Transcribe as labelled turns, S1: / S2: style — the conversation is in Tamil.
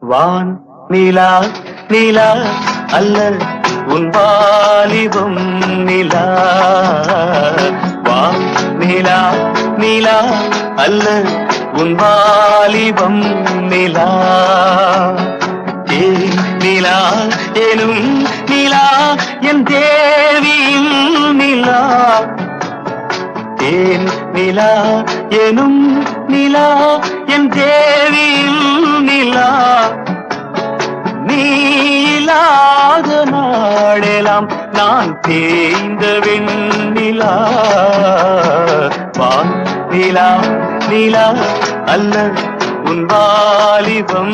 S1: வான் நிலா நிலா அல்ல உன் வாலிபம் நிலா. வான் நிலா நிலா அல்ல உன் வாலிபம் நிலா. நிலா எனும் நிலா என் தேவியின் நிலா. ஏன் நிலா எனும் நிலா என் தேவியின் நிலா. நீ இல்லாத நாடெல்லாம் நான் தேய்ந்த வெண்ணிலா. வான் நிலா நிலா அல்ல உன் வாலிபம்